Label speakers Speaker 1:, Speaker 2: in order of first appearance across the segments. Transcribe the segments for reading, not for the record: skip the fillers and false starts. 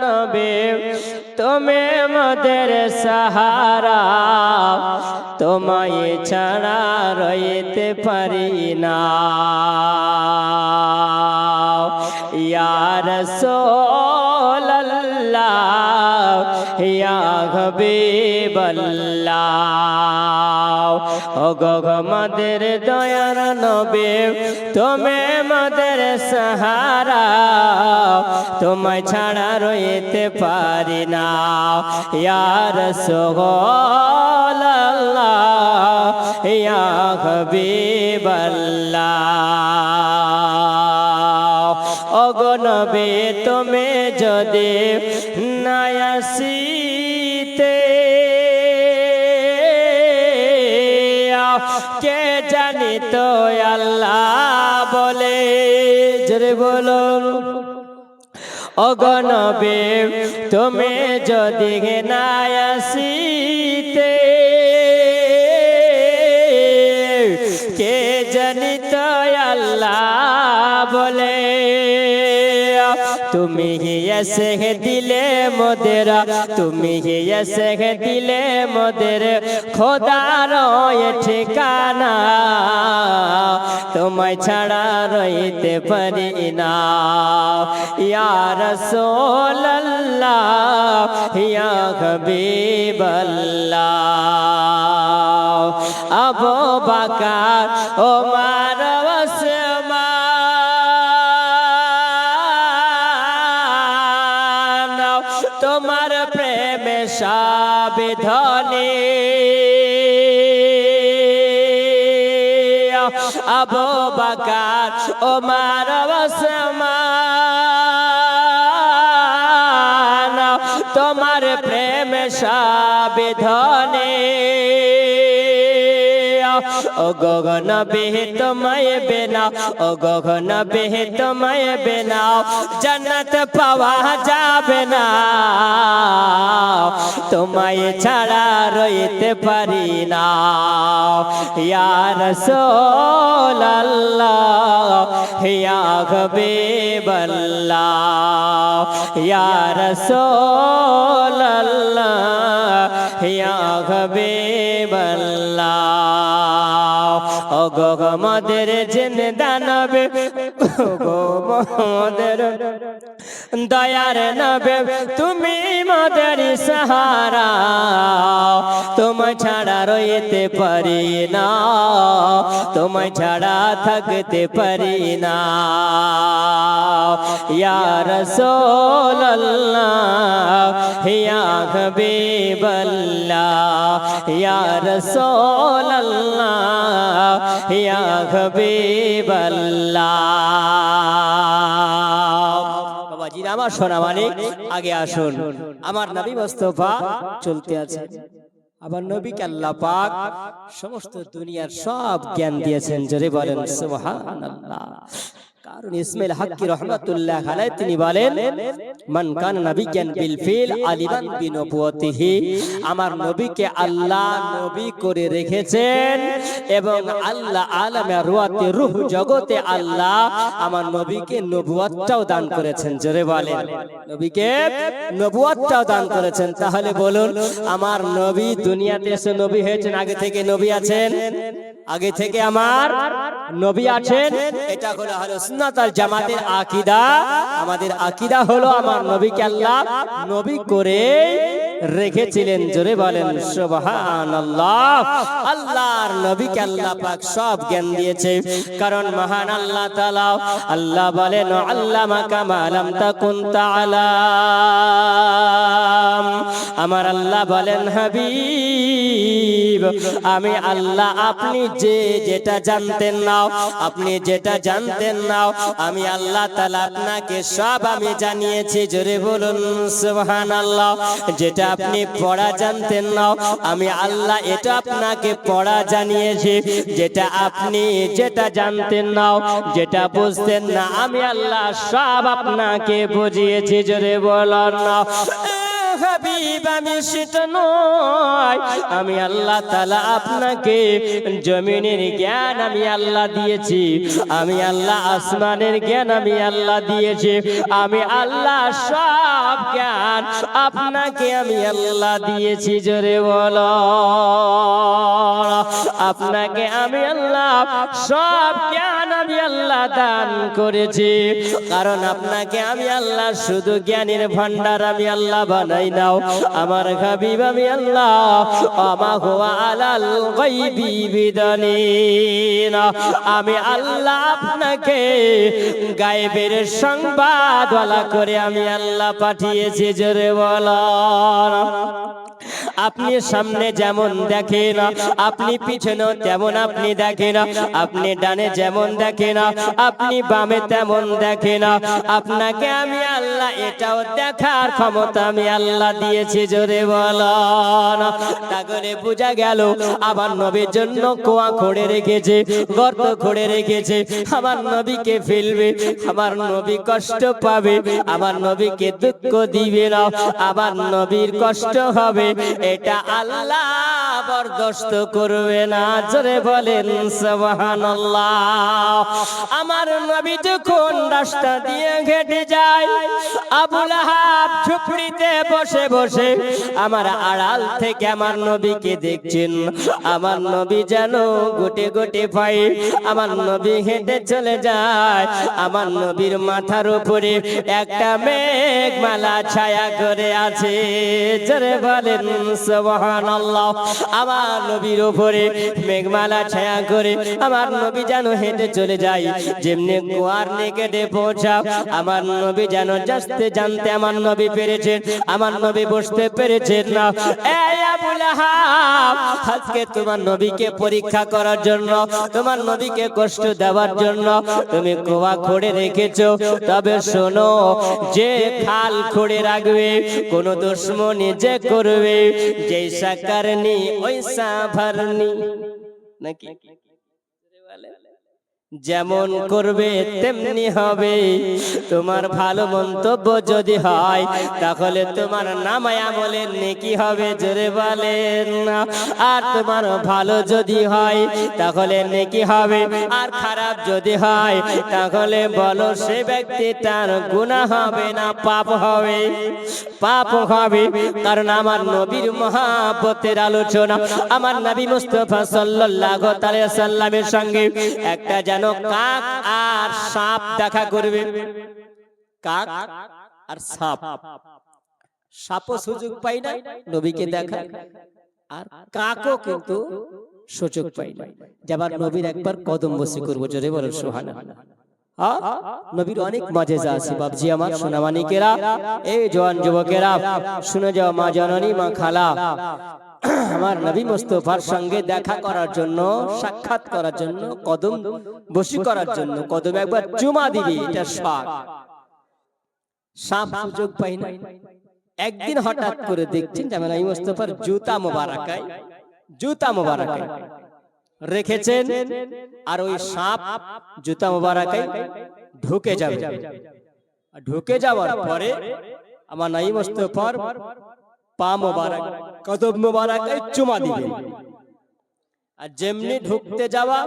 Speaker 1: নবী তুমি মোদের সাহারা তোমায় ছাড়া রইতে পারি না ইয়া রাসূলুল্লাহ ইয়া হাবিবাল্লাহ ওগো মোদের দয়ার নবী তুমি মোদের সাহারা তোমায় ছাড়া রইতে পারি না ইয়া রাসূলুল্লাহ ইয়া হাবিবাল্লাহ ওগো নবী তুমি যদি না আসিতে কে জানি তো আল্লাহ বলে জোরে বলো ওগো নবী তুমি যদি না আসিতে কে জানি তো আল্লাহ বলে তুমি এসে দিলে মোদের তুমি এসে দিলে মোদের খোদার ঠিকানা তোমায় ছাড়া রইতে পারি না ইয়া রাসূলুল্লাহ ইয়া হাবিবাল্লাহ আবু বকর ওমর ওসমান তোমার প্রেমে সাবিধনে আবু বকর ওমর ওসমান তোমার প্রেমে সাবিধনে ও গগন বিহি তোমায় বেনাও ও গগন বিহি তোমায় বেনাও জান্নাত পাওয়া যাবে না তোমায় ছাড়া রইতে পারি না ইয়া রাসূলুল্লাহ ইয়া হাবিবাল্লাহ ইয়া রাসূলুল্লাহ ইয়া হাবিবাল্লাহ ওগো মোদের জিন্দা নবী ওগো মোদের দয়ার নবী তুমি মোদের সাহারা তোমায় ছাড়া রইতে পারি না তোমায় ছাড়া থাকতে পারি না ইয়া রাসূলুল্লাহ ইয়া হাবিবাল্লাহ ইয়া রাসূলুল্লাহ ইয়া হাবিবাল্লাহ বাবাজি আমার সোনা মানিক আগে আসুন আমার নবী মুস্তাফা চলতে আছে আবার নবীকে আল্লাহ পাক সমস্ত দুনিয়ার সব জ্ঞান দিয়েছেন জোরে বলেন সুবহানাল্লাহ কারণ ইসমাইল হাক্কি রাহমাতুল্লাহ আলাইহি তিনি বলেন মান কান নবিয়ান বিল ফিল আলিমান বিনবুওয়াতিহি আমার নবীকে আল্লাহ নবী করে রেখেছেন এবং আল্লাহ আলামে রুয়াতে রূহ জগতে আল্লাহ আমার নবীকে নবুয়তটাও দান করেছেন জোরে বলেন নবীকে নবুয়তটাও দান করেছেন তাহলে বলুন আমার নবী দুনিয়াতে এসে নবী হয়েছেন আগে থেকে নবী আছেন আগে থেকে আমার নবী আছেন এটা হলো আহলে সুন্নাত ওয়াল জামাতের আকীদা আমাদের আকীদা হলো আমার নবীকে আল্লাহ নবী করে রেখেছিলেন জোরে বলেন সুবহানাল্লাহ আল্লাহর নবীকে আল্লাহ পাক সব জ্ঞান দিয়েছে কারণ মহান আল্লাহ তাআলা আল্লাহ বলেন আল্লামাকা মা লাম তাকুন তাআলাম আমার আল্লাহ বলেন হাবিব আমি আল্লাহ আপনি যেটা জানতেন না আপনি যেটা জানতেন না আমি আল্লাহ তাআলা আপনাকে সব আমি জানিয়েছি জোরে বলুন সুবহানাল্লাহ যেটা আপনি পড়া জানতেন না আমি আল্লাহ এটা আপনাকে পড়া জানিয়েছি যেটা আপনি যেটা জানতেন না যেটা বুঝতেন না আমি আল্লাহ সব আপনাকে বুঝিয়েছি জোরে বলুন না হাবিব আমি সেটা নয় আমি আল্লাহ তাআলা আপনাকে জমিনের জ্ঞান আমি আল্লাহ দিয়েছি আমি আল্লাহ আসমানের জ্ঞান আমি আল্লাহ দিয়েছি আমি আল্লাহ সব জ্ঞান আপনাকে আমি আল্লাহ দিয়েছি, জোরে বলো। আপনাকে আমি আল্লাহ সব জ্ঞান আমি আল্লাহ দান করেছি, কারণ আপনাকে আমি আল্লাহ শুধু জ্ঞানের ভান্ডার আমি আল্লাহ বানাই নাও। আমার হাবিব আমি আল্লাহ আমা হুয়া আলাল গায়বি বিদানিন, আমি আল্লাহ আপনাকে গায়েবের সংবাদওয়ালা করে আমি আল্লাহ পাঠিয়েছি, জোরে বলো। আপনি সামনে যেমন দেখেন, আপনি পিছনে তেমন আপনি দেখেন, আপনি ডানে যেমন দেখেন, আপনি বামে তেমন দেখেন। আপনাকে আমি আল্লাহ এটাও দেখার ক্ষমতা আমি আল্লাহ দিয়েছি, জোরে বলুন। তাহলে বোঝা গেল আমার নবীর জন্য কুয়া খুঁড়ে রেখেছে, গর্ত খুঁড়ে রেখেছে। আমার নবীকে ফেলবে, আমার নবী কষ্ট পাবে, আমার নবীকে দুঃখ দিবে না, আমার নবীর কষ্ট হবে, এটা আল্লাহ বরদাস্ত করবে না, জোরে বলেন সুবহানাল্লাহ। আমার নবী যখন রাস্তা দিয়ে হেঁটে যায়, আবু লাহাব ঝুপড়িতে বসে বসে আমার আড়াল থেকে আমার নবীকে দেখছেন। আমার নবী যেন গোটে গোটে পায়ে আমার নবী হেঁটে চলে যায়। আমার নবীর মাথার উপরে একটা মেঘমালা ছায়া করে আছে, জোরে বলেন সুবহানাল্লাহ। আমার নবীর উপরে মেঘমালা ছায়া করে আমার নবী যেন হেঁটে চলে যায়। যেমনি কুয়ার নিকটে পৌঁছা আমার নবী যেন জানতে আমার নবী পেরেছেন, আমার নবী বসতে পেরেছেন না। এই আবু লাহাব, আজকে তোমার নবীকে পরীক্ষা করার জন্য, তোমার নবীকে কষ্ট দেওয়ার জন্য তুমি কুয়া খুঁড়ে রেখেছো। তবে শোনো, যে খাল খুঁড়ে রাখবে কোন দুশ্মনী যে করবে, জৈসা করনি ওইসা ভরনি, নাকি যেমন করবে তেমনি হবে। তোমার ভালো মন্তব্য যদি হয় তাহলে তোমার নামায় আমলের নেকি হবে, জোরে বলেন না। আর তোমার ভালো যদি হয় তাহলে নেকি হবে, আর খারাপ যদি হয় তাহলে বলো সে ব্যক্তি তার গুনাহ হবে না, পাপ হবে, পাপ হবে। কারণ আমার নবীর মহব্বতের আলোচনা, আমার নবী মুস্তাফা সাল্লাল্লাহু আলাইহি ওয়াসাল্লামের সঙ্গে একটা যেন কাক আর সাপ দেখা করবে। কাক আর সাপ, সাপও সুযোগ পাই না নবীকে দেখা, আর কাকও কিন্তু সুযোগ পাই না যাবার নবীর একবার কদম বসে করবো, জোরে বলেন সুবহানাল্লাহ। নবীর অনেক মজেজা আছে বাবজি আমার সোনামানিকেরা, এই জওয়ান যুবকেরা শুনে যাও, মা জননী মা খালা, আমার নবী মুস্তাফার সঙ্গে দেখা করার জন্য, সাক্ষাৎ করার জন্য, কদম বসি করার জন্য, কদমে একবার চুমা দিবি, এটা শখ। সাপ সুযোগ পাই না। একদিন হঠাৎ করে দেখছেন যে নবী মুস্তাফার জুতা মোবারকায়, জুতা মোবারকায় রেখেছেন, আর ওই সাপ জুতা মোবারকায় ঢুকে যাবে। ঢুকে যাওয়ার পরে আমার নবী মুস্তাফার পা মোবারক, কদম মোবারকে চুমা দিবে। আর যেমনি ঢুকতে যাওয়া,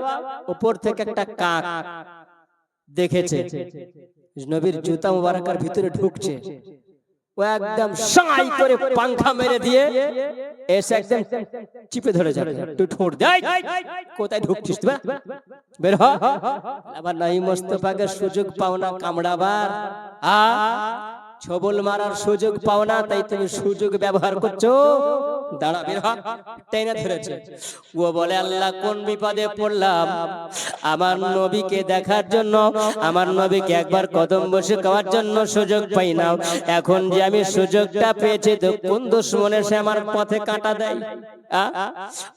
Speaker 1: উপর থেকে একটা কাক দেখেছে নবীর জুতা মোবারকের ভিতরে ঢুকছে। ও একদম সাই করে পাংখা মেরে দিয়ে এসে একদম চিপে ধরে যাবে, তুই ঠোঁট দে, কোথায় ঢুকছিস তুই, বের হ। আবার নবী মুস্তাফাকে সুযোগ পাও না কামড়াবার, ছবল মারার সুযোগ পাও না, তাই তুমি সুযোগ ব্যবহার করছো। দাঁড়া, বের হ। টেনে ধরেছে। ও বলে আল্লাহ কোন বিপদে পড়লাম, আমার নবীকে দেখার জন্য, আমার নবীকে একবার কদম বসে খাওয়ার জন্য সুযোগ পাই না। এখন যে আমি সুযোগটা পেয়েছি, তো কোন দুশমন এসে আমার পথে কাঁটা দেয়।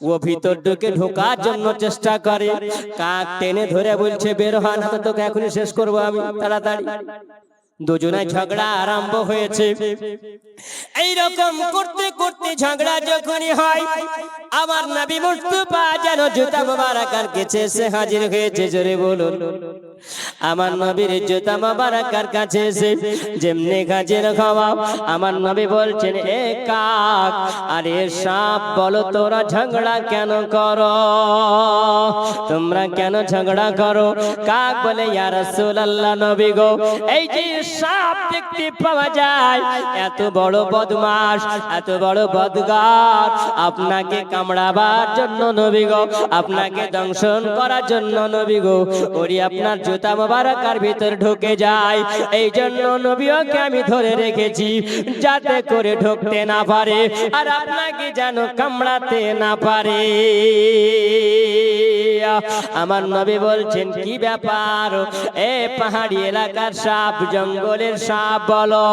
Speaker 1: ও ভিতর ঢুকে ঢোকার জন্য চেষ্টা করে, কাক টেনে ধরে বলছে বের হ, না তো তোকে এখনই শেষ করবো আমি, তাড়াতাড়ি। দুজনায় ঝগড়া আরম্ভ হয়েছে। এইরকম করতে করতে ঝগড়া যখনই হয়, আমার নবী মুস্তাফা যেন জুতা মোবারকের কাছে এসে হাজির হয়েছে, জোরে বলুন। আমার নবীর জুতা মোবারকের কাছে এসে যেমনি গাছের খাওয়া আমার নবী বলছেন, এ কাক আরে সাপ, বলো তোরা ঝগড়া কেন করো, তোমরা কেন ঝগড়া করো? কাক বলে, ইয়া রাসূলুল্লাহ নবী গো, এই যে সাপ দেখতে পাওয়া যায়, এত বড় বদমাশ, এত বড় বদগার, আপনাকে কামড়াবার জন্য নবী গো, আপনাকে দংশন করার জন্য নবী গো, ওরি আপনার জুতা মোবারকের ভিতর ঢুকে যায়, এই জন্য নবী ওকে আমি ধরে রেখেছি যাতে করে ঢুকতে না পারে আর আপনাকে যেন কামড়াতে না পারে। আমার নবী বলছেন, কি ব্যাপার এ পাহাড়ি এলাকার সাপ, জঙ্গলের সাপ, বলো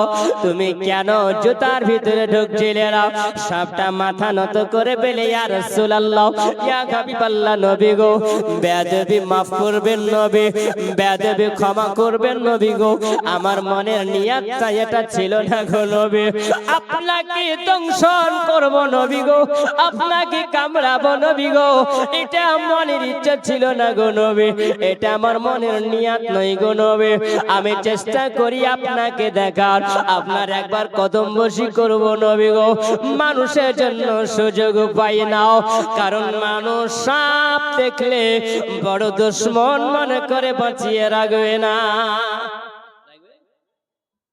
Speaker 1: তুমি কেন জুতার ভিতরে ঢুকছিলে? সাপটা মাথা নত করে বলে, ইয়া রাসূলুল্লাহ, ইয়া হাবিবাল্লাহ নবী গো, বেয়াদবি মাফ করবেন নবী, বেয়াদবি ক্ষমা করবেন নবী গো, আমার মনের নিয়তটা এটা ছিল না গো নবী, আপনাকে দংশন করব নবী গো, আপনাকে কামড়াবো নবী গো, এটা মনের ইচ্ছা ছিল না গো নবী, এটা আমার মনের নিয়ত নয় গো নবী, আমি চেষ্টা করি আপনাকে দেখার, আপনার একবার কদম বসি করব নবী গো, মানুষের জন্য সুযোগ পাই নাও, কারণ মানুষ সাপ দেখলে বড় দুশ্মন মনে করে বাঁচিয়ে রাখবে না।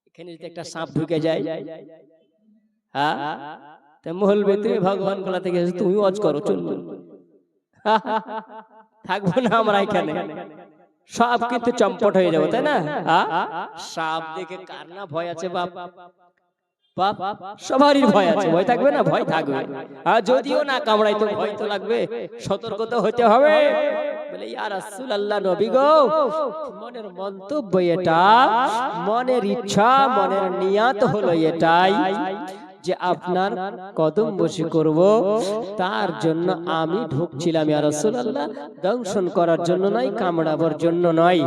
Speaker 1: এখানে যদি একটা সাপ ঢুকে যায়, হ্যাঁ তা মহলবে, তুমি ভগবান কোলা থেকে তুমি ওয়াজ করো, চলবে থাকবো না আমরা এখানে, সব কিন্তু চম্পট হয়ে যাবো, তাই না? সাপ দেখে কার না ভয় আছে? বাপ বাপ সবারই ভয় আছে, ভয় থাকবে না? ভয় থাকবে, আর যদিও না কামড়াই তো ভয় তো লাগবে, সতর্ক তো হতে হবে। বলে, ইয়া রাসূলুল্লাহ নবী গো, মনের মন্তব্য এটা, মনের ইচ্ছা, মনের নিয়ত হলো এটাই যে আপনার কদম বসি করব, তার জন্য আমি ঢুকছিলাম ইয়া রাসূলুল্লাহ, দংশন করার জন্য নয়, কামড়াবার জন্য নয়।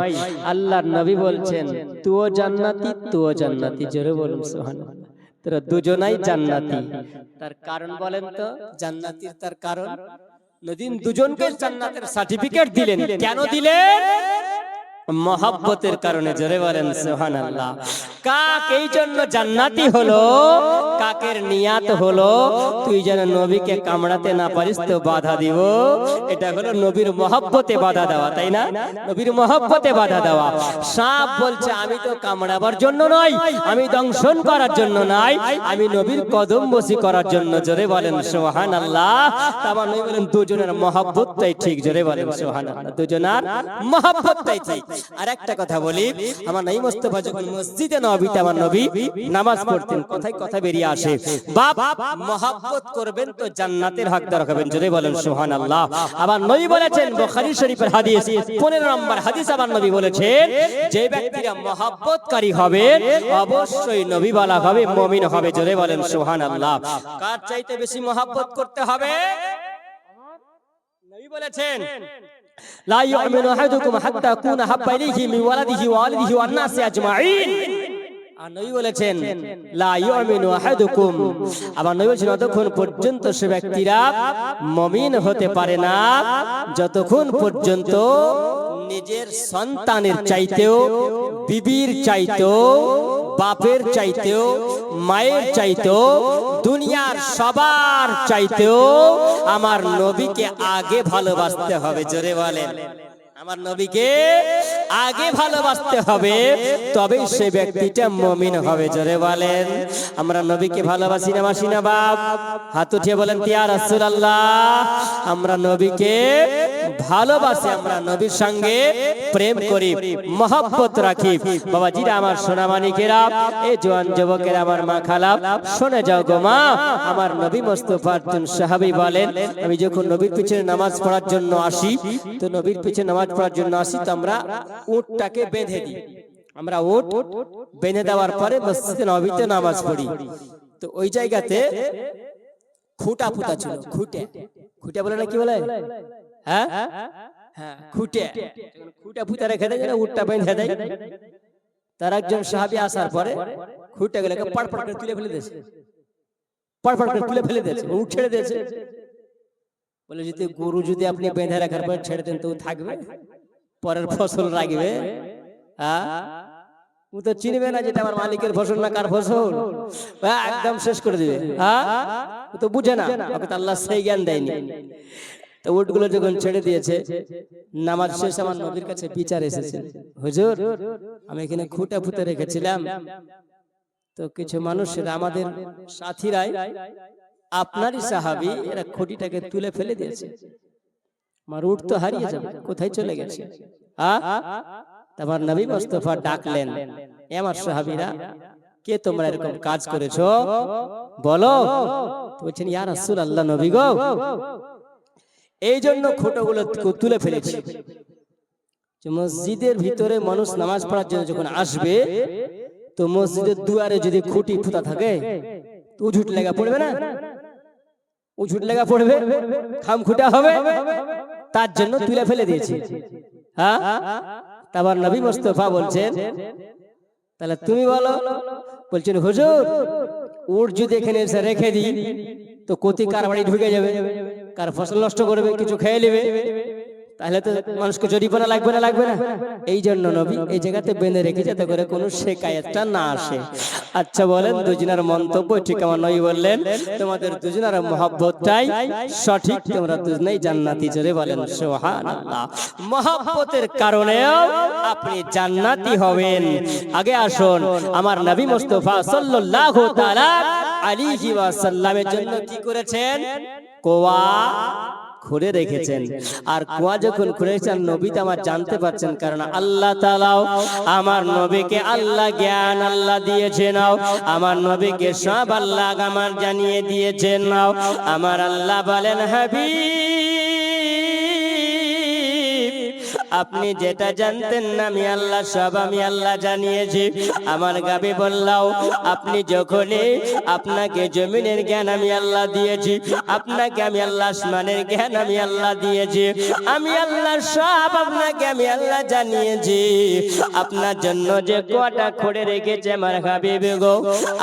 Speaker 1: আল্লাহর নবী বলছেন, তুও জান্নাতি, তুও জান্নাতি, জোরে বলুন সুবহানাল্লাহ, তোরা দুজনাই জান্নাতি। তার কারণ বলেন তো, জান্নাতির তার কারণ, নদীন দুজনকে জান্নাতের সার্টিফিকেট দিলেন, কেন দিলেন? মহব্বতের কারণে, জোরে বলেন সুবহানাল্লাহ। কাক এই জন্য জান্নাতি হলো, কাকের নিয়াত হলো তুই যেন নবীকে কামড়াতে না পারিস তো বাধা দিব, এটা হলো নবীর মহব্বতে বাধা দেওয়া, তাই না? নবীর মহব্বতে বাধা দেওয়া। সাপ বলছে, আমি তো কামড়াবার জন্য নয়, আমি দংশন করার জন্য নয়, আমি নবীর কদম বসি করার জন্য, জোরে বলেন সুবহানাল্লাহ। তারপর নবী বলেন, দুজনের মহব্বতটাই ঠিক, জোরে বলেন সুবহানাল্লাহ, দুজনের মহব্বতটাই ঠিক। আর একটা কথা বলি, আমার নবী মুস্তাফা যখন মসজিদে নববীতে আমার নবী নামাজ পড়তেন, কথায় কথা বেরিয়ে আসে, বাপ মহব্বত করবেন তো জান্নাতের হকদার হবেন, জোরে বলেন সুবহানাল্লাহ। আবার নবী বলেছেন, বুখারী শরীফের হাদিস 15 নম্বর হাদিস, আবার নবী বলেছেন, যে ব্যক্তিরা মহব্বতকারী হবে অবশ্যই নবী বলা হবে, মুমিন হবে, জোরে বলেন সুবহানাল্লাহ। কার চাইতে বেশি মহব্বত করতে হবে? নবী বলেছেন, লা ইউমিনু আহাদুকুম হাত্তা কুনা হাব্বা ইলাইহি মিন ওয়ালাদিহি ওয়া ওয়ালিদিহি ওয়ান নাসি আজমাইন। আর নবী বলেছেন, লা ইউমিনু আহাদুকুম, আবার নবী বলেছেন, যতক্ষণ পর্যন্ত সে ব্যক্তিরা মুমিন হতে পারে না, যতক্ষণ পর্যন্ত নিজের সন্তানের চাইতেও, বিবির চাইতেও, বাপের চাইতেও, মায়ের চাইতেও, দুনিয়ার সবার চাইতেও আমার নবীকে আগে ভালোবাসতে হবে, জোরে বলেন, আমার নবীকে আগে ভালোবাসতে হবে, তবেই সে ব্যক্তিটা মুমিন হবে, জোরে বলেন। আমরা নবীকে ভালোবাসি না বাসি না বাপ? হাত উঠিয়ে বলেন, ইয়া রাসূলুল্লাহ, আমরা নবীকে ভালোবাসি, আমরা নবীর সঙ্গে প্রেম করি, মহব্বত রাখি। বাবাজিরা আমার সোনামানিকেরা, এই জওয়ান যুবকেরা, আমার মা খালা, শুনে যাও গো মা, আমার নবী মুস্তাফা একজন সাহাবী বলেন, আমি যখন নবীর পিছনে নামাজ পড়ার জন্য আসি, তো নবীর পিছনে নামাজ পড়ার জন্য আসি, তো আমরা উটটাকে বেঁধে দিই, আমরা উট বেঁধে দেওয়ার পরে মসজিদে নববীতে নামাজ পড়ি। তো ওই জায়গাতে খুঁটা পুঁতা ছিল, খুঁটে, খুঁটে বলে না, কি বলে? হ্যাঁ হ্যাঁ, খুঁটে, খুঁটা পুঁতা রেখে দেয়, উটটা বেঁধে দেয়। তার একজন সাহাবী আসার পরে খুঁটে গুলোকে পড়পড় করে তুলে ফেলে দিয়েছে, পড়পড় করে তুলে ফেলে দিয়েছে, উট ছেড়ে দিয়েছে। বলে, যদি গরু যদি আপনি বেঁধে রাখার পর ছেড়ে দেন তো থাকবে? পরের ফসল রাখবে, ও তো চিনবে না যেটা আমার মালিকের ফসল না কার ফসল, একদম শেষ করে দিবে। ও তো বুঝে না, ওকে তো আল্লাহ সেই জ্ঞান দেয়নি। তো উটগুলো যখন ছেড়ে দিয়েছে, নামাজ শেষে আমার নবীর কাছে বিচার এসেছে, হুজুর আমি এখানে খুঁটা পুঁতে রেখেছিলাম, তো কিছু মানুষেরা আমাদের সাথীরাই আপনারই সাহাবী, এরা খুঁটিটাকে তুলে ফেলে দিয়েছে, আমার উট তো হারিয়ে যাবে, কোথায় চলে গেছে? তারপর নবী মুস্তাফা ডাকলেন, এ আমার সাহাবীরা, কে তোমরা এরকম কাজ করেছো বলো। বলছেন, ইয়া রাসূলুল্লাহ, নবী গো, এই জন্য খুঁটোগুলো তুলে ফেলেছি যে মসজিদের ভিতরে মানুষ নামাজ পড়ার জন্য যখন আসবে, তো মসজিদের দুয়ারে যদি খুঁটি পুঁতা থাকে তো উঝুট লেগা পড়বে না, উঝুট লেগা পড়বে, খাম খুঁটা হবে, তার জন্য তুলে ফেলে দিয়েছি। তারপর নবী মুস্তাফা বলছেন, তাহলে তুমি বলো। বলছেন, হুজুর উট যদি এখানে এসে রেখে দিই তো কতি কার বাড়ি ঢুকে যাবে, কার ফসল নষ্ট করবে, কিছু খেয়ে নেবে, তাহলে তো মানুষকে জরিমানা লাগবে না, লাগবে না। এই জন্য নবী এই জায়গাতে বেঁধে রেখে যাতে করে কোনো শিকায়েতটা না আসে। আচ্ছা বলেন, দুজনের মন্তব্য ঠিক আমার নবী বললেন, তোমাদের দুজনের মহব্বতটাই সঠিক, তোমরা দুজনেই জান্নাতি। জোরে বলেন সুবহানাল্লাহ। মহব্বতের কারণেও আপনি জান্নাতি হবেন। আগে আসুন, আমার নবী মুস্তাফা সাল্লাল্লাহু তাআলা আলাইহি ওয়াসাল্লামের জন্য কি করেছেন? কুয়া খুঁড়ে রেখেছেন। আর কুয়া যখন খুঁড়েছেন, নবী তো আমার জানতে পারছেন, কারণ আল্লাহ তাআলাও আমার নবীকে আল্লাহ জ্ঞান আল্লাহ দিয়েছেন, আমার নবীকে সব আল্লাহ আমার জানিয়ে দিয়েছেন। আমার আল্লাহ বলেন, হাবিব, আপনি যেটা জানতেন না আমি আল্লাহ সব আমি আল্লাহ জানিয়েছি। আমার গাবি বললাও, আপনি যখনই আপনাকে জমিনের জ্ঞান আমি আল্লাহ দিয়েছি, আপনাকে আমি আল্লাহ আসমানের জ্ঞান আমি আল্লাহ দিয়েছি, আমি আল্লাহ সব আপনাকে আমি আল্লাহ জানিয়েছি। আপনার জন্য যে কুয়াটা খুঁড়ে রেখেছে আমার হাবিব গো,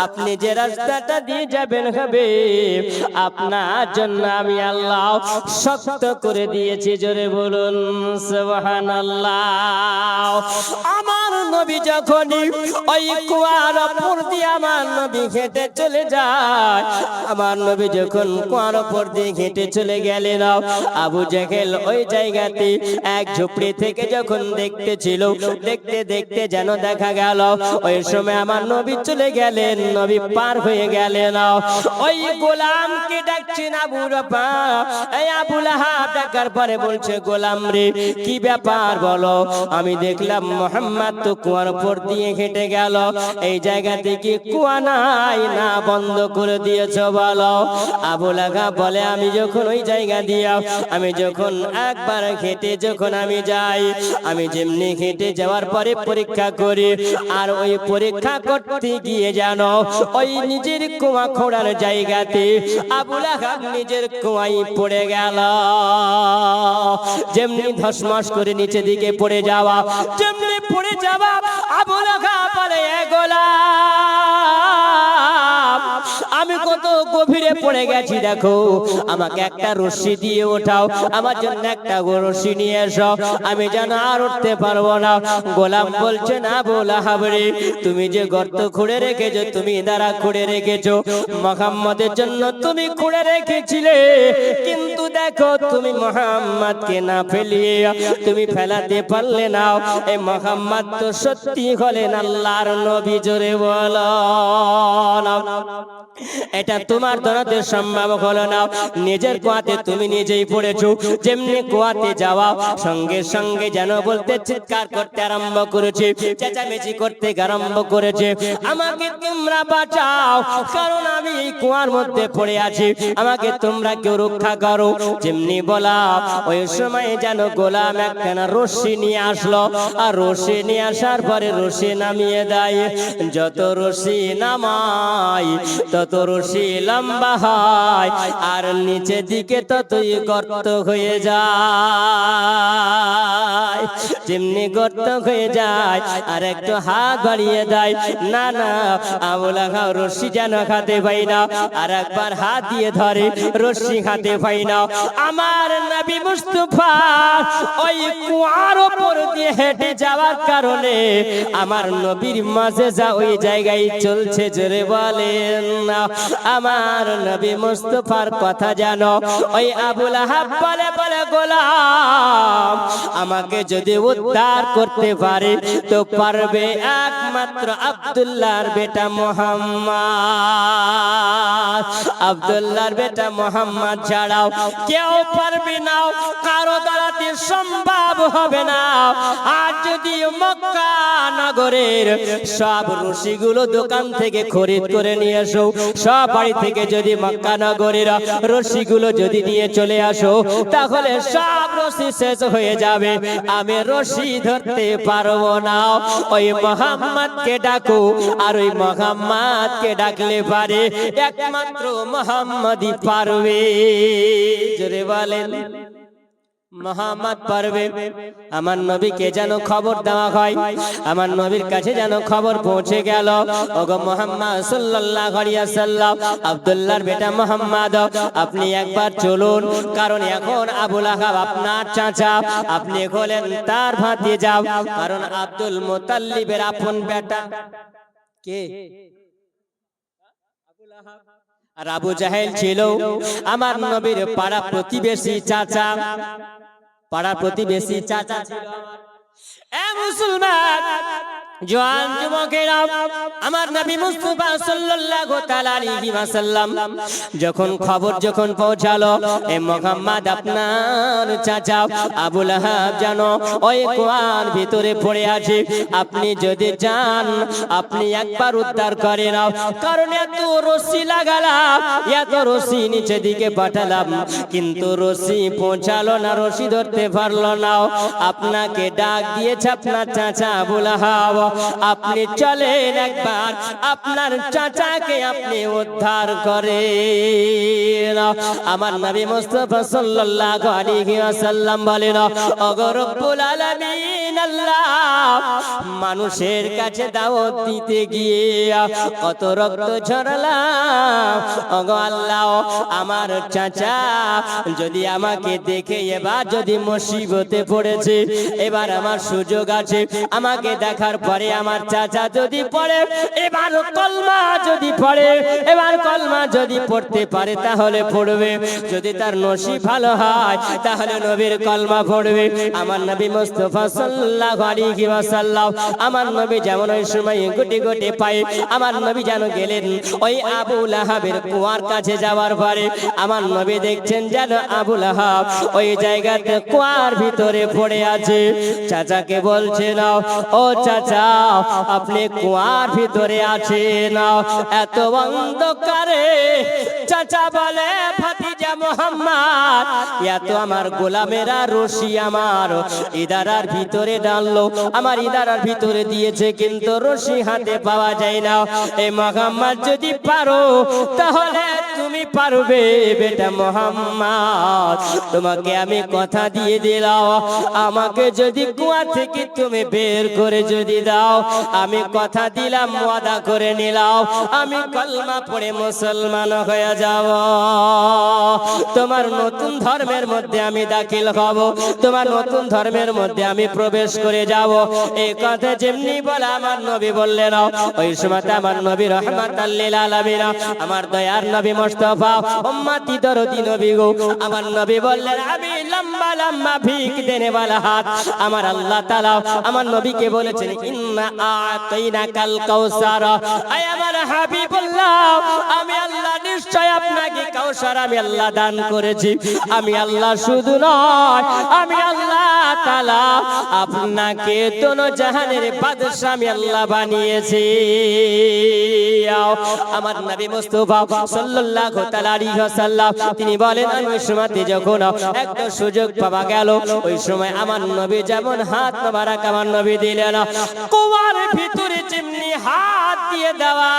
Speaker 1: আপনি যে রাস্তাটা দিয়ে যাবেন হাবিব, আপনার জন্য আমি আল্লাহ শক্ত করে দিয়েছি। জোরে বলুন সুবহানাল্লাহ। আমার নবী যখনই ওই কুয়ার উপর দিয়ে আমার নবী হেঁটে চলে যায়, আমার নবী যখন কুয়ার উপর দিয়ে হেঁটে চলে গেলেন, আবু জেহেল ওই জায়গাতে এক ঝুপড়ি থেকে যখন দেখতেছিল, দেখতে দেখতে যেন দেখা গেল ওই সময় আমার নবী চলে গেলেন, নবী পার হয়ে গেলেন। ওই গোলামকে ডাকছেন আবু রাফা, এই আবু লাহাব ডাকার পরে বলছে, গোলাম রে কি ব্যাপার বলো? আমি দেখলাম মুহাম্মদ তো কুয়ার উপর দিয়ে হেঁটে গেল, এই জায়গাতে কি কুয়া নাই না বন্ধ করে দিয়েছো বলো? আবু লাহাব বলে, আমি যখন ওই জায়গা দিয়ে আমি যখন একবার হেঁটে যখন আমি যাই, আমি যেমনি হেঁটে যাওয়ার পরে পরীক্ষা করি, আর ওই পরীক্ষা করতে গিয়ে জানো ওই নিজের কুয়া খোঁড়ার জায়গাতে আবু লাহাব নিজের কুয়ায় পড়ে গেল। যেমনি ধসমস করে নিচে দিকে পড়ে যাওয়া, যেমনি পড়ে যাওয়া, আবু লাহাব বলে, এ গোলাম, আমি কত গভীরে পড়ে গেছি, দেখো আমাকে একটা রশি দিয়ে ওঠাও, আমার জন্য একটা রশি নিয়ে এসো, আমি যেন আর উঠতে পারবো না। গোলাম বলছে, না আবু লাহাব রে, তুমি যে গর্ত খুঁড়ে রেখেছো, তুমি দ্বারা খুঁড়ে রেখেছো, মুহাম্মদের জন্য তুমি খুঁড়ে রেখেছিলে, কিন্তু দেখো তুমি মুহাম্মদকে না ফেলিয়ে তুমি ফেলাতে পারলে না। এই মুহাম্মদ তো সত্যি হলেন আল্লাহর নবী। জোরে বলো, এটা তোমার দরতে সম্ভব হলো না, নিজের কুয়াতে তুমি নিজেই পড়েছো। যেমনি কুয়াতে যাওয়া সঙ্গে সঙ্গে যেন বলতে চিৎকার করতে আরম্ভ করেছে, চেঁচামেচি করতে আরম্ভ করেছে, আমাকে তোমরা বাঁচাও, কারণ আমি এই কুয়ার মধ্যে পড়ে আছি, আমাকে তোমরা কেউ রক্ষা করো। যেমনি বলা ওই সময় যেন গোলাম একখানা রশি নিয়ে আসলো, আর রশি নিয়ে আসার পরে রশি নামিয়ে দেয়, যত রশি নামায় তত রশি লম্বা হয়, আর নিচে দিকে ততই গর্ত হয়ে যায়। যেমনি গর্ত হয়ে যায় আর একটু হাত বাড়িয়ে দেয়, না না আবু লাহাব রশি যেন খাতে পাই পাই না, আর একবার হাত দিয়ে ধরে রশি হাতে পাই না। আমার নবী মুস্তাফা ওই কুয়ার উপর দিয়ে হেঁটে যাওয়ার কারণে আমার নবীর মাজেজা ওই জায়গায় চলছে। জোরে বলেন না। আমার নবী মুস্তাফার কথা জানো। ওই আবু লাহাব বলে বলে গোলাম আমাকে যদি উদ্ধার করতে পারে তো পারবে একমাত্র আব্দুল্লাহর বেটা মুহাম্মদ। আব্দুল্লাহর বেটা মুহাম্মদ ছাড়াও কেউ পারবে না, কারো দ্বারাতে সম্ভব হবে না। আর যদি মক্কা নগরের সব রশিগুলো দোকান থেকে খরিদ করে নিয়ে আসো, সব বাড়ি থেকে যদি মক্কা নগরের রশিগুলো যদি নিয়ে চলে আসো, তাহলে সব রশি শেষ হয়ে যাবে, আমি রশি ধরতে পারবো না। ওই মুহাম্মদকে ডাকো, আর ওই মুহাম্মদকে ডাকলে পারে একমাত্র মুহাম্মদই পারবে। জোরে বলেন মুহাম্মদ পারবে। আমার নবীকে যেন খবর দেওয়া হয়, আমার নবীর কাছে যেন খবর পৌঁছে গেল, ওগো মুহাম্মদ সাল্লাল্লাহু আলাইহি ওয়াসাল্লাম, আব্দুল্লাহর বেটা মুহাম্মদ আপনি একবার চলুন, কারণ এখন আবু লাহাব আপনার চাচা, আপনি হলেন তার ভাতিজা, কারণ আব্দুল মুতাল্লিবের আপন বেটা কে? আবু লাহাব। আর আবু জাহেল ছিল আমার নবীর পাড়া প্রতিবেশী চাচা, পাড়া প্রতিবেশী চাচা ছিল। এ মুসলমান জওয়ান যুবকেরা, আমার নবী মুস্তাফা সাল্লাল্লাহু তাআলা আলাইহি ওয়াসাল্লাম যখন খবর পৌঁছালো এ মুহাম্মদ আপনার চাচা আবু লাহাব জানো ওই কুয়ার ভিতরে পড়ে আছে, আপনি যদি যান আপনি একবার উদ্ধার করে নাও, কারণ এত রশি লাগালাম, এত রশি নিচে দিকে পাঠালাম, কিন্তু রশি পৌঁছালো না, রশি ধরতে পারলো না। আপনাকে ডাক দিয়েছে আপনার চাচা আবু লাহাব, আপনি চলেন একবার আপনার চাচাকে আপনি উদ্ধার করেন। আমার নবী মুস্তাফা সাল্লাল্লাহু আলাইহি ওয়াসাল্লাম বলেন, ওগো রব্বুল আলামিন আল্লাহ, মানুষের কাছে দাওয়াত দিতে গিয়ে কত রক্ত ঝরালাম, ওগো আল্লাহ আমার চাচা যদি আমাকে দেখে এবার যদি মুসিবতে পড়েছে, এবার আমার সুযোগ আছে, আমাকে দেখার পরে আমার চাচা যদি পড়ে, এবার কলমা যদি পড়ে, এবার কলমা যদি পড়তে পারে তাহলে পড়বে, যদি তার নসিব ভালো হয় তাহলে নবীর কলমা পড়বে। আমার নবী মুস্তাফা সাল্লাল্লাহু আলাইহি ওয়াসাল্লাম, আমার নবী যেমন ওই সময় গুটি গুটি পায়ে আমার নবী যেন গেলেন ওই আবু লাহাবের কুয়ার কাছে যাওয়ার পরে আমার নবী দেখছেন যেন আবু লাহাব ওই জায়গাতে কুয়ার ভিতরে পড়ে আছে। চাচাকে বলছে না, ও চাচা আপনি কুয়ার ভিতরে আছেন, এত অন্ধকারে। চাচা বলে, ভাতিজা মুহাম্মদ, এত আমার গোলামেরা রশি আমার ইদারার ভিতরে ডাললো, আমার ইদারার ভিতরে দিয়েছে, কিন্তু রশি হাতে পাওয়া যায় না। এই মুহাম্মদ যদি পারো তাহলে তুমি পারবে বেটা মুহাম্মদ, তোমাকে আমি কথা দিয়ে দিলাম, আমাকে যদি কুয়া থেকে তুমি বের করে যদি দাও, আমি কথা দিলাম, ওয়াদা করে নিলাম, আমি কলমা পড়ে মুসলমান হয়ে যাব, তোমার নতুন ধর্মের মধ্যে আমি দাখিল হব, তোমার নতুন ধর্মের মধ্যে আমি প্রবেশ করে যাব। এই কথা যেমনি বলে আমার নবী বললেন, ওই সময় আমার নবী রাহমাতাল লিল আলামিন, আমার দয়ার নবী মুস্তাফা উম্মতি দরদি নবী গো, আমার নবী বললেন, আমি লম্বা লম্বা ভিক দেনে वाला হাত। আমার আল্লাহ তাআলা আমার নবীকে বলেছেন, ইন্না আতাইনাকাল কাউসার, আয় আমার হাবিবুল্লাহ, আমি আল্লাহ নিশ্চয় আপনাকে কাউসার আমি আল্লাহ দান করেছি। আমি আল্লাহ শুধু নয়, আমি আল্লাহ তাআলা আপনাকে দোনো জাহানের বাদশা আমি আল্লাহ বানিয়েছি। আমার নবী মুস্তাফা সাল্লাল্লাহু তাআলা আলাইহি ওয়াসাল্লাম তিনি বলেন, আমি ওই সময় যখন একটা সুযোগ পাওয়া গেল, ওই সময় আমার নবী যেমন হাত মোবারক আমার নবী দিলেন, কুয়ার ভিতরে যেমনি হাত দিয়ে দেওয়া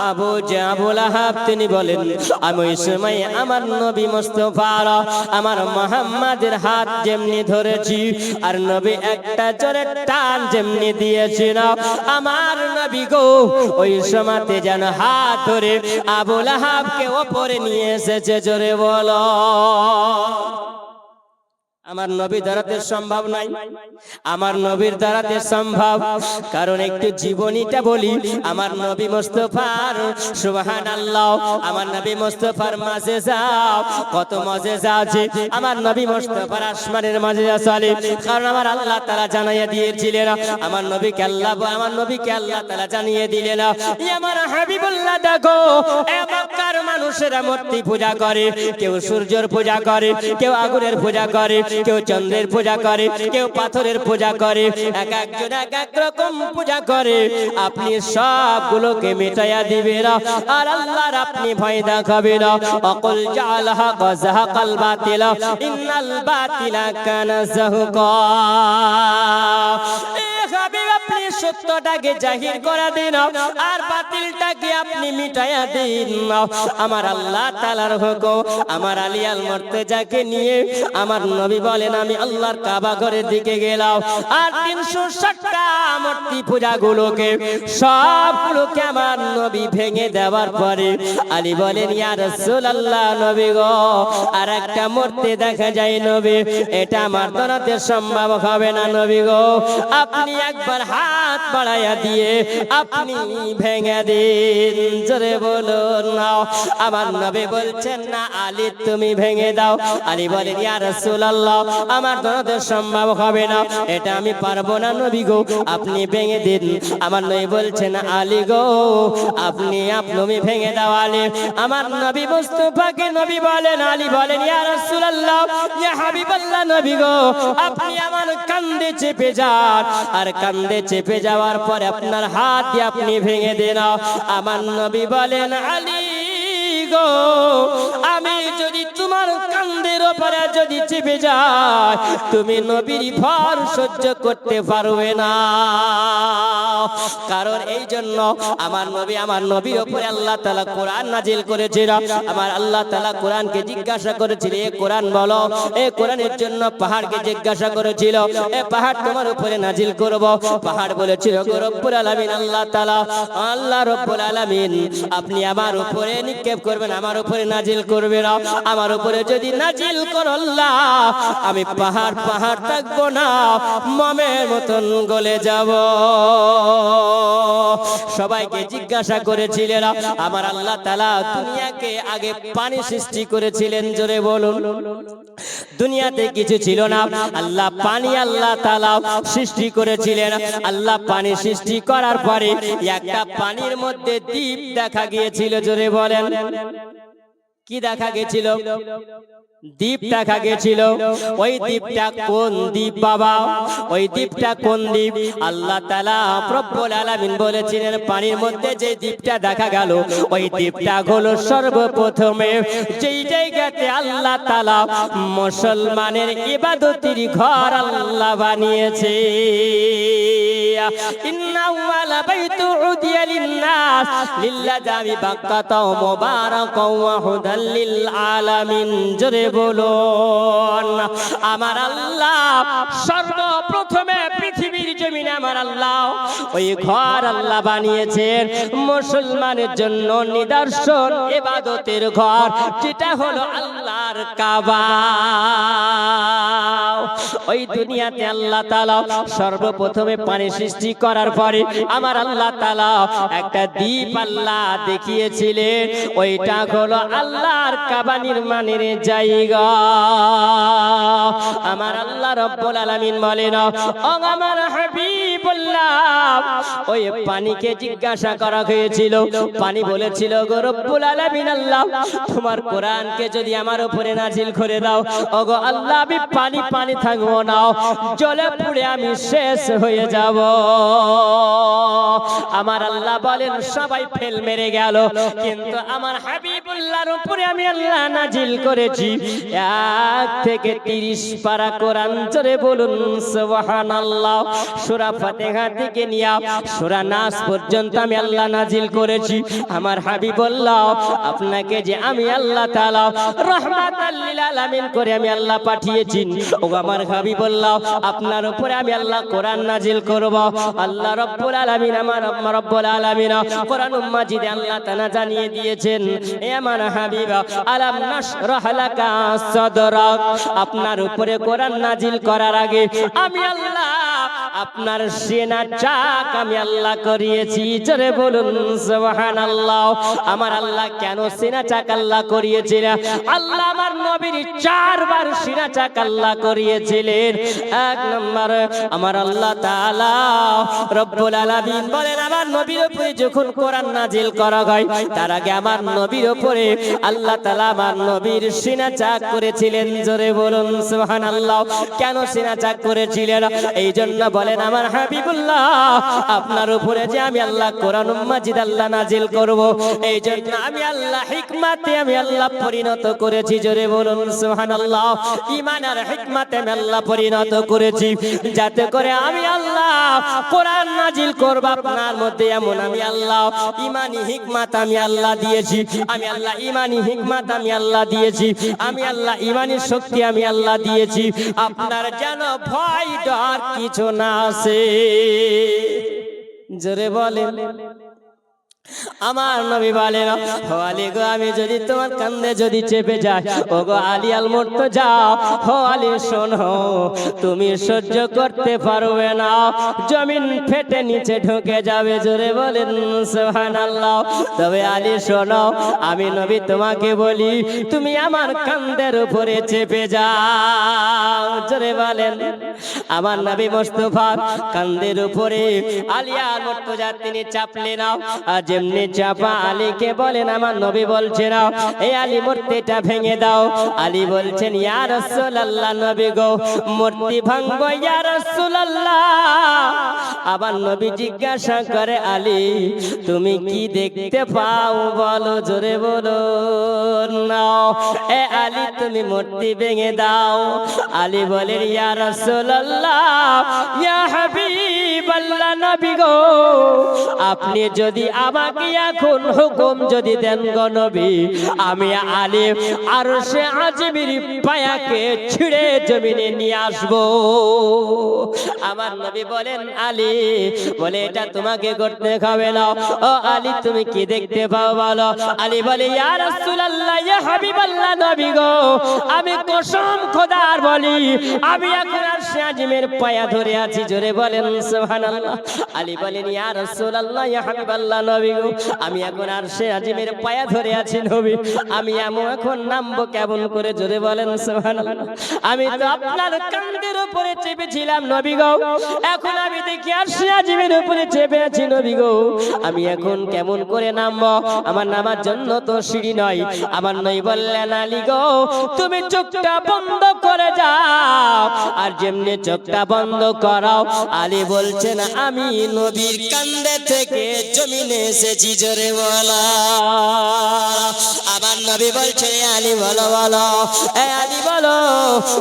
Speaker 1: আবু লাহাব তিনি বলেন, আমি ওই সময় আমার নবী মুস্তাফা আমার মুহাম্মাদের হাত যেমনি ধরেছি, আর নবী একটা জোরে টান যেমনি দিয়েছিল আমার নবী গো ওই সময়তে যেন হাত ধরে আবু লাহাবকে ওপরে নিয়ে এসেছে, জোরে বলো। আমার নবী দাঁড়াতে সম্ভব নাই, আমার নবীর দাঁড়াতে সম্ভব। কারণ একটু জীবনীটা বলি আমার নবী মুস্তাফার, সুবহানাল্লাহ। আমার নবী মুস্তাফার মাঝে যাও, কত মজেজা আছে আমার নবী মুস্তাফার আসমানের মাঝে চলে। কারণ আমার আল্লাহ তাআলা জানিয়ে দিয়েছিলেন, আমার নবীকে আল্লাহ তাআলা জানিয়ে দিলেন, আমার হাবিবুল্লাহ দেখো মক্কার মানুষেরা মূর্তি পূজা করে, কেউ সূর্যের পূজা করে, কেউ আগুনের পূজা করে, কেউ চন্দ্রের পূজা করে, কেউ পাথরের পূজা করে, এক একজন এক এক রকম পূজা করে। আপনি সবগুলোকে মিটাইয়া দিবেন আর আল্লাহর আপনি ভয় দেখাবেন। অকুল জালাহা গাযাহাকাল বাতিল ইন্নাল বাতিলা কানা যাহুকা। আপনি সত্যটাকে জাহির করে দিন আর বাতিলটাকে আপনি মিটাইয়া দিন। আমার আল্লাহ তাআলার হুকুম, আমার আলী আল মুর্তজাকে নিয়ে আমার নবী বলেন আমি আল্লাহর কাবা ঘরের দিকে গেলাম আর 360টা মূর্তি পূজাগুলোকে সবগুলোকে আমার নবী ভেঙে দেওয়ার পরে আলী বলেন ইয়া রাসূলুল্লাহ, নবী গো আর একটা মূর্তি দেখা যায় নবী, এটা আমার দ্বারাতে সম্ভব হবে না নবী গো, আপনি একবার হাত বাড়াইয়া দিয়ে আপনি ভেঙে দিন, জোরে বলুন না। আমার নবী বলছেন না আলী তুমি ভেঙে দাও। আলী বলেন ইয়া রাসূলুল্লাহ আমার দ্বারা সম্ভব হবে না, এটা আমি পারবো না নবী গো, আপনি ভেঙে দিন। আমার নবী বলছেন আলী গো আপনি ভেঙে দাও আলী। আমার নবী মুস্তাফাকে নবী বলেন, আলী বলেন ইয়া রাসূলুল্লাহ ইয়া হাবিবাল্লাহ, নবী গো আপনি আমার কাঁধে চেপে যান আর কাঁধে চেপে যাওয়ার পরে আপনার হাত দিয়ে আপনি ভেঙে দেন। আমার নবী বলেন আলী গো আমি যদি তোমার কাঁধের উপরে যদি চেপে যায় তুমি নবীর ভর সহ্য করতে পারবে না। কারণ এই জন্য আমার নবীর উপরে আল্লাহ তাআলা কোরআন নাজিল করেছিল। আমার আল্লাহ তাআলা কোরআনকে জিজ্ঞাসা করেছিল এ কোরআন বলো, এই কোরআনের জন্য পাহাড়কে জিজ্ঞাসা করেছিল এ পাহাড় তোমার উপরে নাজিল করব। পাহাড় বলেছিল রব্বুল আলামিন আল্লাহ তাআলা, আল্লাহ রব্বুল আলামিন আপনি আমার উপরে নিক্ষেপ করবেন, আমার উপরে নাজিল করবেন। আমার উপরে যদি নাজিল করো আল্লাহ আমি পাহাড় থাকবো না, মমের মতন গলে যাব। সবাইকে জিজ্ঞাসা করেছিলেন আমার আল্লাহ তাআলা দুনিয়াকে আগে পানি সৃষ্টি করেছিলেন, জোরে বলুন। দুনিয়াতে কিছু ছিল না, আল্লাহ তাআলা সৃষ্টি করেছিলেন। আল্লাহ পানি সৃষ্টি করার পরে একটা পানির মধ্যে দ্বীপ দেখা গিয়েছিল, জোরে বলেন। কি দেখা গেছিল? দ্বীপ দেখা গেছিল। ওই দ্বীপটা কোন দ্বীপ বাবা? ওই দ্বীপটা কোন দ্বীপ? আল্লাহ তাআলা রব্বুল আলামিন বলেছিলেন পানির মধ্যে যে দ্বীপটা দেখা গেল ওই দ্বীপটা হলো সর্বপ্রথমে যেই জায়গাতে আল্লাহ তাআলা মুসলমানের ইবাদতের ঘর আল্লাহ বানিয়েছে। ইন্না আউয়ালা বাইতু উদিয়া লিন-নাস লিল্লাযী বাক্কাতা মুবারাকাও ওয়া হুদাল লিল আলামিন, জোরে বলুন। আমার আল্লাহ সর্বপ্রথমে পৃথিবীর জমিনে আমার আল্লাহ ওই ঘর আল্লাহ বানিয়েছেন মুসলমানের জন্য নিদর্শন ইবাদতের ঘর, যেটা হলো আল্লাহর কাবা। ওই দুনিয়াতে আল্লাহ তাআলা সর্বপ্রথমে পানি সৃষ্টি করার পরে আমার আল্লাহ তাআলা একটা দ্বীপ আল্লাহ দেখিয়েছিলেন, ওইটা হলো আল্লাহর কাবা নির্মাণের জায়গা। আমার আল্লাহ রব্বুল আলামিন বলেন ও আমার হাবিবুল্লাহ, ওই পানিকে জিজ্ঞাসা করা হয়েছিল, পানি বলেছিল গো রব্বুল আলামিন আল্লাহ তোমার কোরআনকে যদি আমার উপরে নাজিল করে দাও ওগো আল্লাহ আমি পানি থাকবো না, জলে পুড়ে আমি শেষ হয়ে যাব। আমার আল্লাহ বলেন সবাই ফেল মেরে গেল, কিন্তু আমার হাবিবুল্লাহর উপরে আমি আল্লাহ নাজিল করেছি 1 থেকে 30 পারা কোরআন, জোরে বলুন সুবহানাল্লাহ। সূরা ফাতিহা থেকে নিয়ে সূরা নাস পর্যন্ত আমি আল্লাহ নাজিল করেছি। আমার হাবিবুল্লাহ আপনাকে যে আমি আল্লাহ তাআলা রাহমাতাল লিল আলামিন করে আমি আল্লাহ পাঠিয়েছি, ও আমার হাবিবুল্লাহ আপনার উপরে আমি আল্লাহ কোরআন নাজিল করব। আল্লাহ রাব্বুল আলামিন আমার রব্বুল আলামিন কোরআন মাজিদে আল্লাহ তাআলা জানিয়ে দিয়েছেন, এ আমার হাবিব আলাম নাশরাহ লাকা সাদরাক, আপনার উপরে কোরআন নাজিল করার আগে আমি আল্লাহ আপনার সিনা চাক আমি আল্লাহ করিয়েছি। জোরে বলুন সুবহানাল্লাহ। আমার আল্লাহ কেন সিনা চাক আল্লাহ করিয়েছিলেন? আল্লাহ আমার নবীর 4 বার সিনা চাক আল্লাহ করিয়েছিলেন। এক নম্বর আমার আল্লাহ তাআলা রব্বুল আলামিন বলেন, আমার নবীর উপরে যখন কোরআন নাজিল করা হয় তার আগে আমার নবীর উপরে আল্লাহ তাআলা আমার নবীর সিনা চাক করেছিলেন। জোরে বলুন সুবহানাল্লাহ। কেন সিনা চাক করেছিলেন? এই জন্য বলেন আমার হাবিবুল্লাহ আপনার উপরে যে আমি আল্লাহ কোরআন মাজিদ আল্লাহ নাজিল করব, এই জন্য আমি আল্লাহ হিকমাতে আমি আল্লাহ পরিণত করেছি। জোরে বলুন সুবহানাল্লাহ। ঈমান আর হিকমাতে আমি আল্লাহ পরিণত করেছি, যাতে করে আমি আল্লাহ কোরআন নাজিল করব আপনার মধ্যে, এমন আমি আল্লাহ ঈমানি হিকমাত আমি আল্লাহ দিয়েছি। আমি আল্লাহ ঈমানি হিকমাত আমি আল্লাহ দিয়েছি। আমি আল্লাহ ঈমানি শক্তি আমি আল্লাহ দিয়েছি, আপনার যেন ভয় ডর কিছু না আসে। জোরে বলেন। আমার নবী বলেন, ও আলী গো আমি যদি তোমার কান্দে যদি চেপে যাই, ও গো আলী আল মুর্তজা, ও আলী শোনো তুমি সহ্য করতে পারবে না, জমিন ফেটে নিচে ঢুকে যাবে। জোরে বলেন সুবহানাল্লাহ। তবে আলী শোনো আমি নবী তোমাকে বলি, তুমি আমার কান্দের উপরে চেপে যাও। জোরে বলেন। আমার নবী মুস্তাফার কান্দের উপরে আলী আল মুর্তজা তিনি চাপলেন না। যেমনি চাপা আলীকে বলেন, আমার নবী বলছেন এই আলী মূর্তিটা ভেঙে দাও। আলী বলছেন, ইয়া রাসূলুল্লাহ নবী গো মূর্তি ভাঙবো ইয়া রাসূলুল্লাহ। আবার নবী জিজ্ঞাসা করে, আলী তুমি কি দেখতে পাও বলো? জোরে বলো না। এ আলী তুমি মূর্তি ভেঙে দাও। আলী বলেন, ইয়া রাসূলুল্লাহ ইয়া হাবিবাল্লাহ নবী গো আপনি যদি আমাকে এখন হুকুম যদি দেন গো নবী, আমি আলী আরশে আজিমের পায়াকে ছিঁড়ে জমিনে নিয়ে আসবো। আমার নবী বলেন, আলী বলে এটা তোমাকে করতে হবে না। ও আলী তুমি কি দেখতে পাও বলো? আলী বলে, ইয়া রাসূলুল্লাহ ইয়া হাবিবাল্লাহ নবী গো আমি কসম খোদার বলি আমি এখন আরশে আজিমের পায়া ধরে আছি। জোরে বলেন সুবহানাল্লাহ। আলী বলেন, ইয়া রাসূলুল্লাহ ইয়া হাবিবাল্লাহ নবী গো আমি এখন আরশে আজিমের পায়া ধরে আছি নবী, আমি এখন নামবো কেমন করে? জোরে বলেন সুবহানাল্লাহ। আমি তো আপনার কাঁধের উপরে চেপেছিলাম নবী গো, এখন আমি দেখি আরশে আজিমের উপরে চেপে আছি নবী গো, আমি এখন কেমন করে নামবো? আমার নামার জন্য তো সিঁড়ি নয়। আমার নবী বললেন, আলী গো তুমি চোখটা বন্ধ করে যাও। আর যেমনি চোখটা বন্ধ করাও, আলী বলছেন আমি নবীর কাঁধে থেকে জমিনে এসেছি। জোরে বলা। আমার নবী বলছে, আলী বলো বলো, এ আলী বলো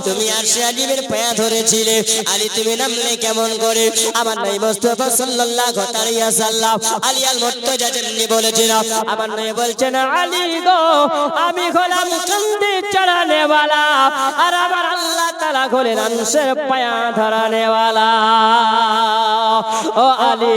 Speaker 1: তুমি আরশে আজিমের পায়া ধরেছিলে, আলী তুমি নামলে কেমন করে? আমার নবী মুস্তাফা সাল্লাল্লাহু আলাইহি ওয়াসাল্লাম আলী আল মুর্তজা যেমনি বলেছিল, আমার নবী বলছেন, আলী গো আমি হলাম কাঁধে চড়ানে ওয়ালা, আর আমার আল্লাহ তাআলা হলেন আরশের পায়া ধরানে ওয়ালা। ও আলী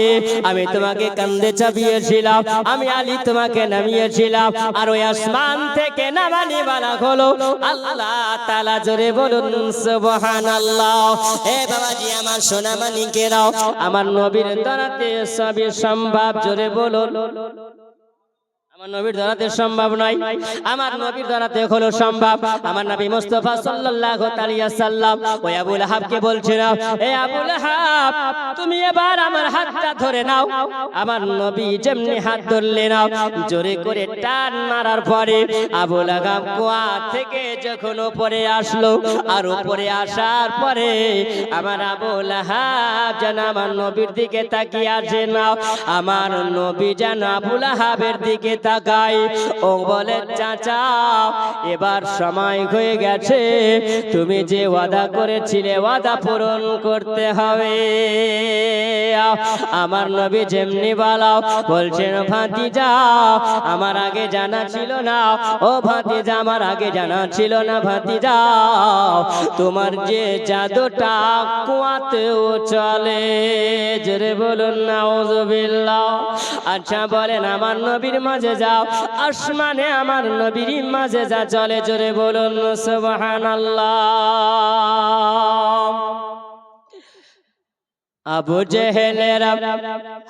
Speaker 1: আমি তোমাকে কাঁধে চাপিয়েছিলাম, আমি আলী তোমাকে নামিয়েছিলাম, আর ওই আসমান থেকে নামানি বালা হলো আল্লাহ তাআলা। জোরে বলুন সুবহানাল্লাহ। এ বাবাজি আমার সোনা মানিকেরাও, আমার নবীর দ্বারাতে সবই সম্ভব। জোরে বলুন। আমার নবীর দ্বারাতে সম্ভব নয়, আমার নবীর দ্বারাতে হলো সম্ভব। আমার নবী মুস্তাফা সাল্লাল্লাহু আলাইহি ওয়াসাল্লাম ওই আবু লাহাবকে বলছেন, এ আবু লাহাব তুমি এবার আমার হাতটা ধরে নাও। আমার নবী যেমনি হাত ধরলেন, জোরে করে টান মারার পরে আবু লাহাব কুয়া থেকে যখন উপরে আসলো, আর উপরে আসার পরে আমার আবু লাহাব যেন আমার নবীর দিকে তাকিয়ে আছে না, আমার নবী যেন আবু লাহাবের দিকে তাকাই, ও বলে চাচা এবার সময় হয়ে গেছে, তুমি যে ওয়াদা করেছিলে ওয়াদা পূরণ করতে হবে। আমার নবী যেমনি বলাও বলছেন ভাতিজা আমার আগে জানা ছিল না, ও ভাতিজা আমার আগে জানা ছিল না ভাতিজা, তোমার যে জাদুটা কুয়াতেও চলে। জোরে বলুন নাউযুবিল্লাহ। আচ্ছা বলেন আমার নবীর মাঝে যাও, আসমানে আমার নবীর মাঝে যা চলে, জোরে বলুন সুবহানাল্লাহ। আবু জেহেলের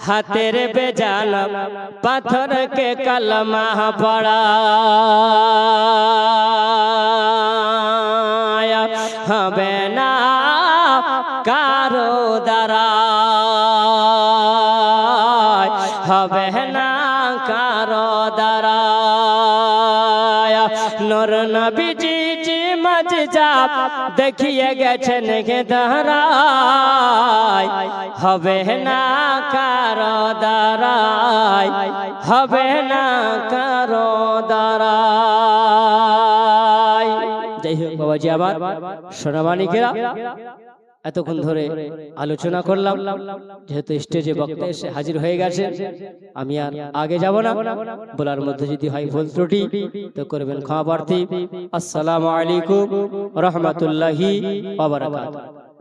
Speaker 1: হাতের বেজান পাথরকে কলমা পড়ায়, হবে না কারো দ্বারা, হবে না কারো দ্বারা। নূর নবীজি জি মজজা দেখিয়ে গেছেন গে দাঁড়ায়, হবে না কারো দ্বারায়, হবে না কারো দ্বারায়। যাই হোক বাবাজি আমার সোনামানিকেরা, এতক্ষণ ধরে আলোচনা করলাম, যেহেতু স্টেজে বক্তা এসে হাজির হয়ে গেছে আমি আর আগে যাব না, বলার মধ্যে যদি হয় ভুল ত্রুটি তো করবেন ক্ষমা প্রার্থী। আসসালামু আলাইকুম ওয়া রাহমাতুল্লাহি ওয়া বারাকাতুহু।